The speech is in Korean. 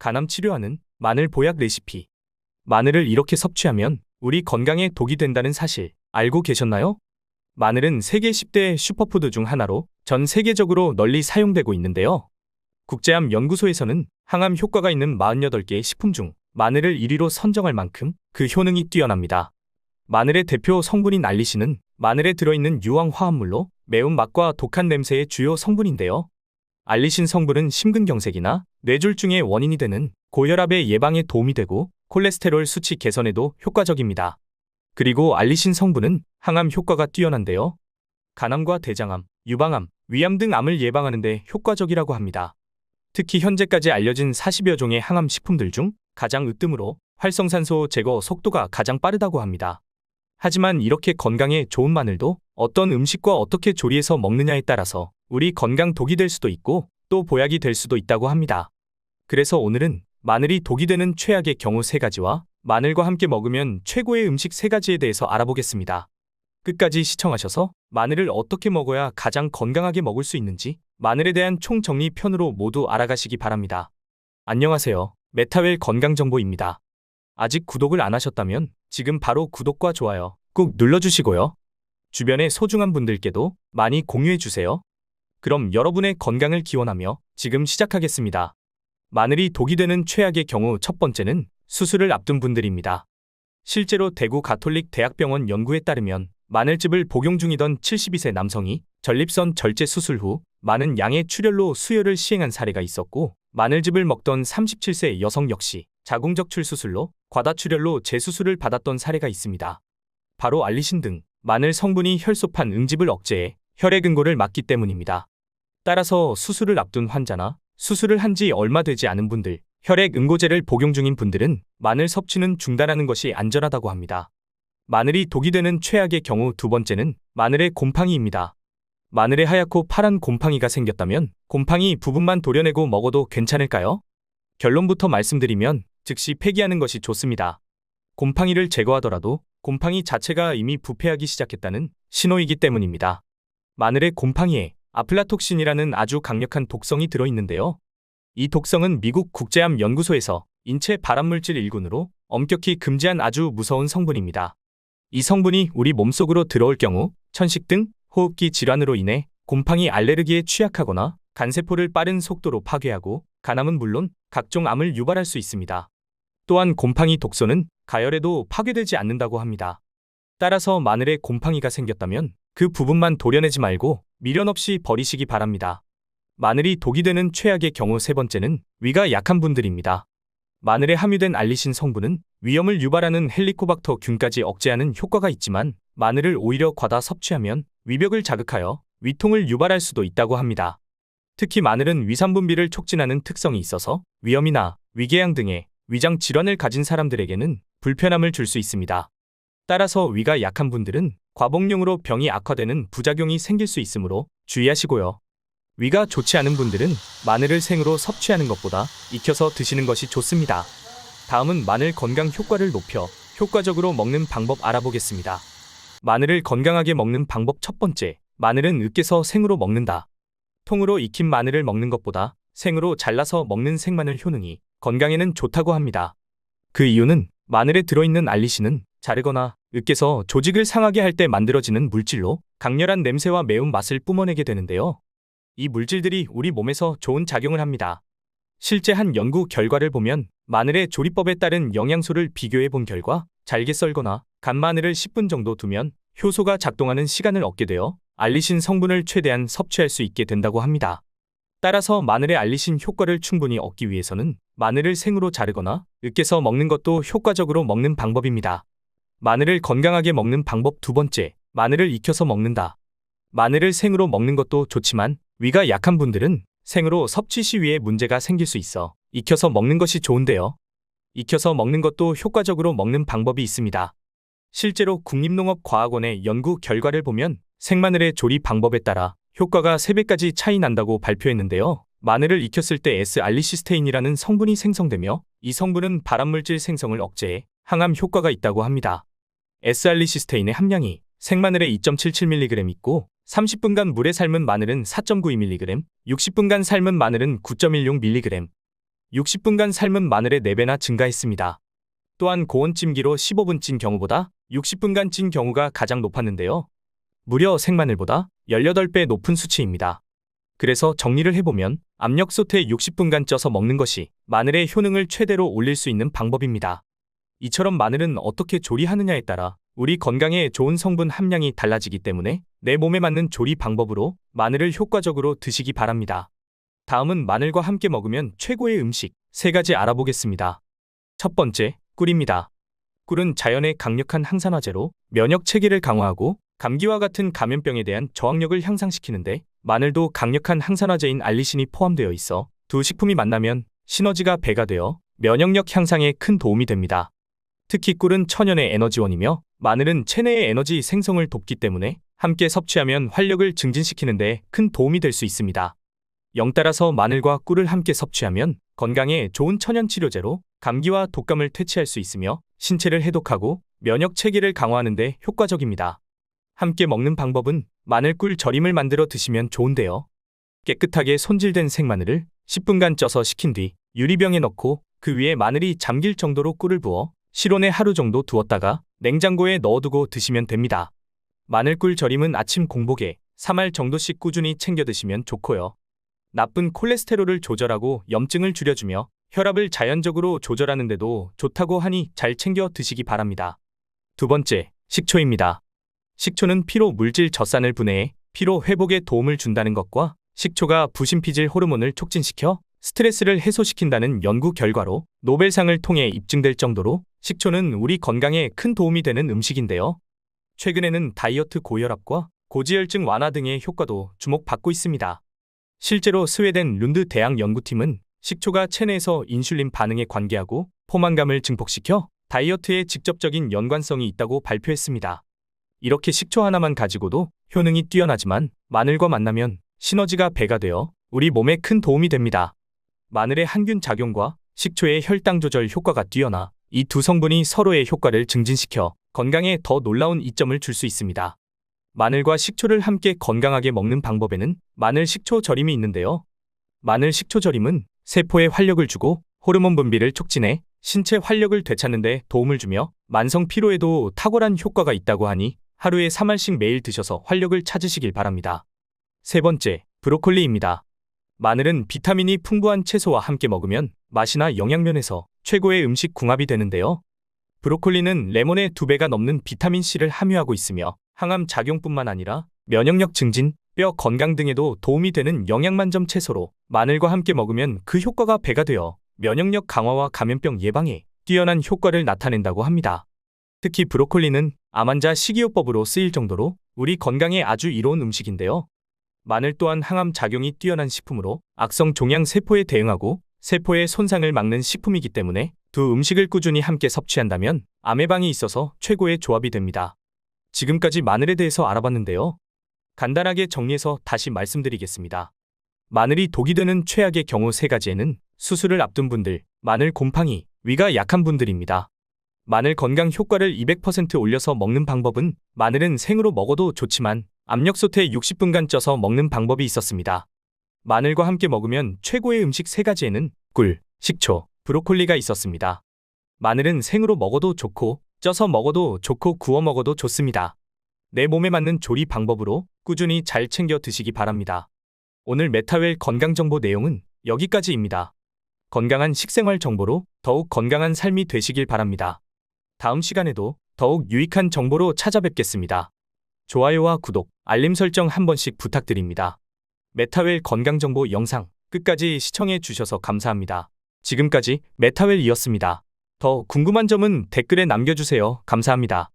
간암 치료하는 마늘 보약 레시피. 마늘을 이렇게 섭취하면 우리 건강에 독이 된다는 사실 알고 계셨나요? 마늘은 세계 10대 슈퍼푸드 중 하나로 전 세계적으로 널리 사용되고 있는데요. 국제암 연구소에서는 항암 효과가 있는 48개의 식품 중 마늘을 1위로 선정할 만큼 그 효능이 뛰어납니다. 마늘의 대표 성분인 알리신은 마늘에 들어있는 유황 화합물로 매운맛과 독한 냄새의 주요 성분인데요. 알리신 성분은 심근경색이나 뇌졸중의 원인이 되는 고혈압의 예방에 도움이 되고 콜레스테롤 수치 개선에도 효과적입니다. 그리고 알리신 성분은 항암 효과가 뛰어난데요. 간암과 대장암, 유방암, 위암 등 암을 예방하는 데 효과적이라고 합니다. 특히 현재까지 알려진 40여 종의 항암 식품들 중 가장 으뜸으로 활성산소 제거 속도가 가장 빠르다고 합니다. 하지만 이렇게 건강에 좋은 마늘도 어떤 음식과 어떻게 조리해서 먹느냐에 따라서 우리 건강 독이 될 수도 있고 또 보약이 될 수도 있다고 합니다. 그래서 오늘은 마늘이 독이 되는 최악의 경우 3가지와 마늘과 함께 먹으면 최고의 음식 3가지에 대해서 알아보겠습니다. 끝까지 시청하셔서 마늘을 어떻게 먹어야 가장 건강하게 먹을 수 있는지 마늘에 대한 총정리 편으로 모두 알아가시기 바랍니다. 안녕하세요. 메타웰 건강정보입니다. 아직 구독을 안 하셨다면 지금 바로 구독과 좋아요 꾹 눌러주시고요. 주변의 소중한 분들께도 많이 공유해주세요. 그럼 여러분의 건강을 기원하며 지금 시작하겠습니다. 마늘이 독이 되는 최악의 경우 첫 번째는 수술을 앞둔 분들입니다. 실제로 대구 가톨릭 대학병원 연구에 따르면 마늘즙을 복용 중이던 72세 남성이 전립선 절제 수술 후 많은 양의 출혈로 수혈을 시행한 사례가 있었고, 마늘즙을 먹던 37세 여성 역시 자궁적출 수술로 과다출혈로 재수술을 받았던 사례가 있습니다. 바로 알리신 등 마늘 성분이 혈소판 응집을 억제해 혈액 응고를 막기 때문입니다. 따라서 수술을 앞둔 환자나 수술을 한 지 얼마 되지 않은 분들, 혈액 응고제를 복용 중인 분들은 마늘 섭취는 중단하는 것이 안전하다고 합니다. 마늘이 독이 되는 최악의 경우 두 번째는 마늘의 곰팡이입니다. 마늘에 하얗고 파란 곰팡이가 생겼다면 곰팡이 부분만 도려내고 먹어도 괜찮을까요? 결론부터 말씀드리면 즉시 폐기하는 것이 좋습니다. 곰팡이를 제거하더라도 곰팡이 자체가 이미 부패하기 시작했다는 신호이기 때문입니다. 마늘의 곰팡이에 아플라톡신이라는 아주 강력한 독성이 들어있는데요. 이 독성은 미국 국제암 연구소에서 인체 발암물질 1군으로 엄격히 금지한 아주 무서운 성분입니다. 이 성분이 우리 몸속으로 들어올 경우 천식 등 호흡기 질환으로 인해 곰팡이 알레르기에 취약하거나 간세포를 빠른 속도로 파괴하고 간암은 물론 각종 암을 유발할 수 있습니다. 또한 곰팡이 독소는 가열에도 파괴되지 않는다고 합니다. 따라서 마늘에 곰팡이가 생겼다면 그 부분만 도려내지 말고 미련 없이 버리시기 바랍니다. 마늘이 독이 되는 최악의 경우 세 번째는 위가 약한 분들입니다. 마늘에 함유된 알리신 성분은 위염을 유발하는 헬리코박터 균까지 억제하는 효과가 있지만 마늘을 오히려 과다 섭취하면 위벽을 자극하여 위통을 유발할 수도 있다고 합니다. 특히 마늘은 위산분비를 촉진하는 특성이 있어서 위염이나 위궤양 등의 위장 질환을 가진 사람들에게는 불편함을 줄 수 있습니다. 따라서 위가 약한 분들은 과복용으로 병이 악화되는 부작용이 생길 수 있으므로 주의하시고요. 위가 좋지 않은 분들은 마늘을 생으로 섭취하는 것보다 익혀서 드시는 것이 좋습니다. 다음은 마늘 건강 효과를 높여 효과적으로 먹는 방법 알아보겠습니다. 마늘을 건강하게 먹는 방법 첫 번째, 마늘은 으깨서 생으로 먹는다. 통으로 익힌 마늘을 먹는 것보다 생으로 잘라서 먹는 생마늘 효능이 건강에는 좋다고 합니다. 그 이유는 마늘에 들어있는 알리신은 자르거나 으깨서 조직을 상하게 할 때 만들어지는 물질로 강렬한 냄새와 매운 맛을 뿜어내게 되는데요. 이 물질들이 우리 몸에서 좋은 작용을 합니다. 실제 한 연구 결과를 보면 마늘의 조리법에 따른 영양소를 비교해 본 결과 잘게 썰거나 간 마늘을 10분 정도 두면 효소가 작동하는 시간을 얻게 되어 알리신 성분을 최대한 섭취할 수 있게 된다고 합니다. 따라서 마늘의 알리신 효과를 충분히 얻기 위해서는 마늘을 생으로 자르거나 으깨서 먹는 것도 효과적으로 먹는 방법입니다. 마늘을 건강하게 먹는 방법 두 번째, 마늘을 익혀서 먹는다. 마늘을 생으로 먹는 것도 좋지만 위가 약한 분들은 생으로 섭취 시위에 문제가 생길 수 있어 익혀서 먹는 것이 좋은데요. 익혀서 먹는 것도 효과적으로 먹는 방법이 있습니다. 실제로 국립농업과학원의 연구 결과를 보면 생마늘의 조리 방법에 따라 효과가 3배까지 차이 난다고 발표했는데요. 마늘을 익혔을 때 S-알리시스테인이라는 성분이 생성되며 이 성분은 발암물질 생성을 억제해 항암 효과가 있다고 합니다. S-알리시스테인의 함량이 생마늘에 2.77mg 있고 30분간 물에 삶은 마늘은 4.92mg, 60분간 삶은 마늘은 9.16mg, 60분간 삶은 마늘의 4배나 증가했습니다. 또한 고온 찜기로 15분 찐 경우보다 60분간 찐 경우가 가장 높았는데요. 무려 생마늘보다 18배 높은 수치입니다. 그래서 정리를 해보면 압력솥에 60분간 쪄서 먹는 것이 마늘의 효능을 최대로 올릴 수 있는 방법입니다. 이처럼 마늘은 어떻게 조리하느냐에 따라 우리 건강에 좋은 성분 함량이 달라지기 때문에 내 몸에 맞는 조리 방법으로 마늘을 효과적으로 드시기 바랍니다. 다음은 마늘과 함께 먹으면 최고의 음식 3가지 알아보겠습니다. 첫 번째, 꿀입니다. 꿀은 자연의 강력한 항산화제로 면역 체계를 강화하고 감기와 같은 감염병에 대한 저항력을 향상시키는데 마늘도 강력한 항산화제인 알리신이 포함되어 있어 두 식품이 만나면 시너지가 배가 되어 면역력 향상에 큰 도움이 됩니다. 특히 꿀은 천연의 에너지원이며 마늘은 체내의 에너지 생성을 돕기 때문에 함께 섭취하면 활력을 증진시키는 데 큰 도움이 될 수 있습니다. 따라서 마늘과 꿀을 함께 섭취하면 건강에 좋은 천연 치료제로 감기와 독감을 퇴치할 수 있으며 신체를 해독하고 면역 체계를 강화하는 데 효과적입니다. 함께 먹는 방법은 마늘꿀 절임을 만들어 드시면 좋은데요. 깨끗하게 손질된 생마늘을 10분간 쪄서 식힌 뒤 유리병에 넣고 그 위에 마늘이 잠길 정도로 꿀을 부어 실온에 하루 정도 두었다가 냉장고에 넣어두고 드시면 됩니다. 마늘꿀 절임은 아침 공복에 3알 정도씩 꾸준히 챙겨 드시면 좋고요. 나쁜 콜레스테롤을 조절하고 염증을 줄여주며 혈압을 자연적으로 조절하는 데도 좋다고 하니 잘 챙겨 드시기 바랍니다. 두 번째, 식초입니다. 식초는 피로 물질 젖산을 분해해 피로 회복에 도움을 준다는 것과 식초가 부신피질 호르몬을 촉진시켜 스트레스를 해소시킨다는 연구 결과로 노벨상을 통해 입증될 정도로 식초는 우리 건강에 큰 도움이 되는 음식인데요. 최근에는 다이어트 고혈압과 고지혈증 완화 등의 효과도 주목받고 있습니다. 실제로 스웨덴 룬드 대학 연구팀은 식초가 체내에서 인슐린 반응에 관계하고 포만감을 증폭시켜 다이어트에 직접적인 연관성이 있다고 발표했습니다. 이렇게 식초 하나만 가지고도 효능이 뛰어나지만 마늘과 만나면 시너지가 배가 되어 우리 몸에 큰 도움이 됩니다. 마늘의 항균 작용과 식초의 혈당 조절 효과가 뛰어나 이 두 성분이 서로의 효과를 증진시켜 건강에 더 놀라운 이점을 줄 수 있습니다. 마늘과 식초를 함께 건강하게 먹는 방법에는 마늘 식초 절임이 있는데요. 마늘 식초 절임은 세포에 활력을 주고 호르몬 분비를 촉진해 신체 활력을 되찾는 데 도움을 주며 만성 피로에도 탁월한 효과가 있다고 하니 하루에 3알씩 매일 드셔서 활력을 찾으시길 바랍니다. 세 번째, 브로콜리입니다. 마늘은 비타민이 풍부한 채소와 함께 먹으면 맛이나 영양면에서 최고의 음식 궁합이 되는데요. 브로콜리는 레몬의 2배가 넘는 비타민C를 함유하고 있으며 항암 작용뿐만 아니라 면역력 증진, 뼈 건강 등에도 도움이 되는 영양만점 채소로 마늘과 함께 먹으면 그 효과가 배가 되어 면역력 강화와 감염병 예방에 뛰어난 효과를 나타낸다고 합니다. 특히 브로콜리는 암 환자 식이요법으로 쓰일 정도로 우리 건강에 아주 이로운 음식인데요. 마늘 또한 항암 작용이 뛰어난 식품으로 악성 종양 세포에 대응하고 세포의 손상을 막는 식품이기 때문에 두 음식을 꾸준히 함께 섭취한다면 암 예방에 있어서 최고의 조합이 됩니다. 지금까지 마늘에 대해서 알아봤는데요. 간단하게 정리해서 다시 말씀드리겠습니다. 마늘이 독이 되는 최악의 경우 3가지에는 수술을 앞둔 분들, 마늘 곰팡이, 위가 약한 분들입니다. 마늘 건강 효과를 200% 올려서 먹는 방법은 마늘은 생으로 먹어도 좋지만 압력솥에 60분간 쪄서 먹는 방법이 있었습니다. 마늘과 함께 먹으면 최고의 음식 3가지에는 꿀, 식초, 브로콜리가 있었습니다. 마늘은 생으로 먹어도 좋고 쪄서 먹어도 좋고 구워 먹어도 좋습니다. 내 몸에 맞는 조리 방법으로 꾸준히 잘 챙겨 드시기 바랍니다. 오늘 메타웰 건강정보 내용은 여기까지입니다. 건강한 식생활 정보로 더욱 건강한 삶이 되시길 바랍니다. 다음 시간에도 더욱 유익한 정보로 찾아뵙겠습니다. 좋아요와 구독, 알림 설정 한 번씩 부탁드립니다. 메타웰 건강정보 영상 끝까지 시청해 주셔서 감사합니다. 지금까지 메타웰이었습니다. 더 궁금한 점은 댓글에 남겨주세요. 감사합니다.